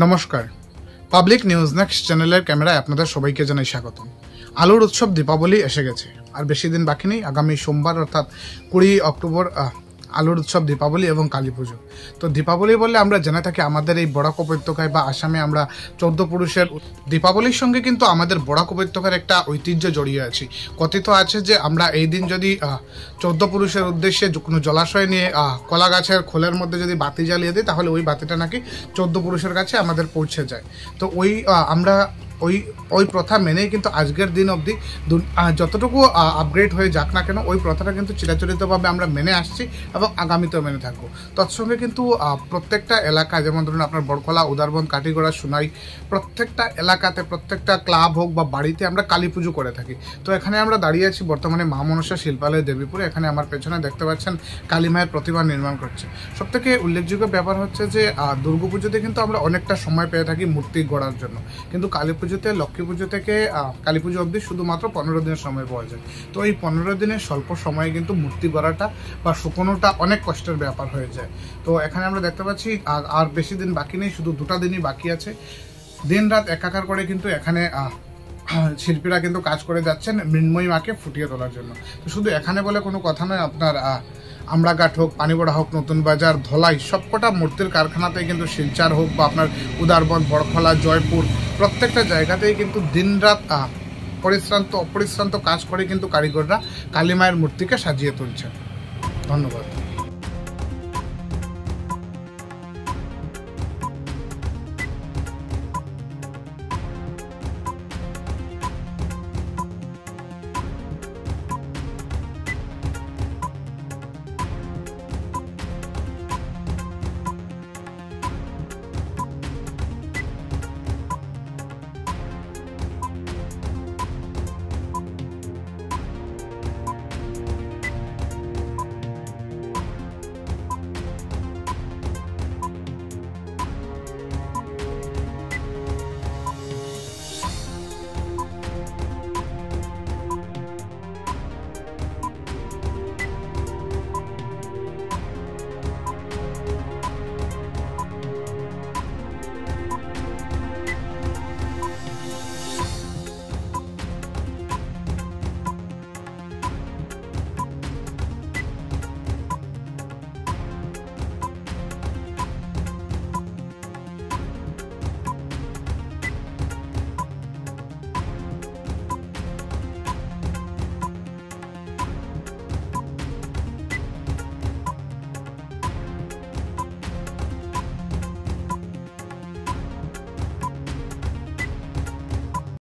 নমস্কার, public news next চ্যানেলের ক্যামেরায় আপনাদের সবাইকে জানাই স্বাগতম। আলোর উৎসব দীপাবলি এসে গেছে, আর বেশি দিন বাকি নেই। আগামী সোমবার অর্থাৎ 20 অক্টোবর আলোর উৎসব দীপাবলি এবং কালী পুজো। তো দীপাবলি বললে আমরা জেনে থাকি আমাদের এই বরাক উপত্যকায় বা আসামে আমরা 14 পুরুষের দীপাবলির সঙ্গে কিন্তু আমাদের বরাক উপত্যকার একটা ঐতিহ্য জড়িয়ে আছে। কথিত আছে যে আমরা এই দিন যদি 14 পুরুষের উদ্দেশ্যে কোনো জলাশয় নিয়ে কলা গাছের খোলের মধ্যে যদি বাতি জ্বালিয়ে দিই, তাহলে ওই বাতিটা নাকি 14 পুরুষের কাছে আমাদের পৌঁছে যায়। তো আমরা ওই প্রথা মেনেই কিন্তু আজকের দিন অবধি যতটুকু আপগ্রেড হয়ে যাক না কেন, ওই প্রথাটা কিন্তু চিরাচরিতভাবে আমরা মেনে আসছি এবং আগামীতেও মেনে থাকবো। তৎসঙ্গে কিন্তু প্রত্যেকটা এলাকা, যেমন ধরুন আপনার বড়খলা, উদারবন, কাটিগড়া, সোনাই, প্রত্যেকটা এলাকাতে, প্রত্যেকটা ক্লাব হোক বা বাড়িতে আমরা কালী পুজো করে থাকি। তো এখানে আমরা দাঁড়িয়ে আছি বর্তমানে মা মনসা শিল্পালয় দেবীপুরে। এখানে আমার পেছনে দেখতে পাচ্ছেন কালী মায়ের প্রতিমা নির্মাণ করছে। সবথেকে উল্লেখযোগ্য ব্যাপার হচ্ছে যে দুর্গাপুজোতে কিন্তু আমরা অনেকটা সময় পেয়ে থাকি মূর্তি গড়ার জন্য, কিন্তু কালী পুজোতে, লক্ষ্মী পুজো থেকে কালী পুজো অবধি শুধুমাত্র 15 দিনের সময় পাওয়া যায়। তো এই 15 দিনের স্বল্প সময়ে কিন্তু মূর্তি গড়াটা বা শুকোনোটা অনেক কষ্টের ব্যাপার হয়ে যায়। তো এখানে আমরা দেখতে পাচ্ছি আর বেশি দিন বাকি নেই, শুধু 2টা দিনই বাকি আছে। দিন রাত একাকার করে কিন্তু এখানে শিল্পীরা কিন্তু কাজ করে যাচ্ছেন মৃন্ময়ী মাকে ফুটিয়ে তোলার জন্য। তো শুধু এখানে বলে কোনো কথা নয়, আপনার আমরাঘাট হোক, পানিবড়া হোক, নতুন বাজার, ধলাই, সবকটা মূর্তির কারখানাতেই কিন্তু শিলচর হোক বা আপনার উদারবন, বড়খলা, জয়পুর, প্রত্যেকটা জায়গাতেই কিন্তু দিনরাত অপরিশ্রান্ত কাজ করে কিন্তু কারিগররা কালী মায়ের মূর্তিকে সাজিয়ে তুলছেন। ধন্যবাদ।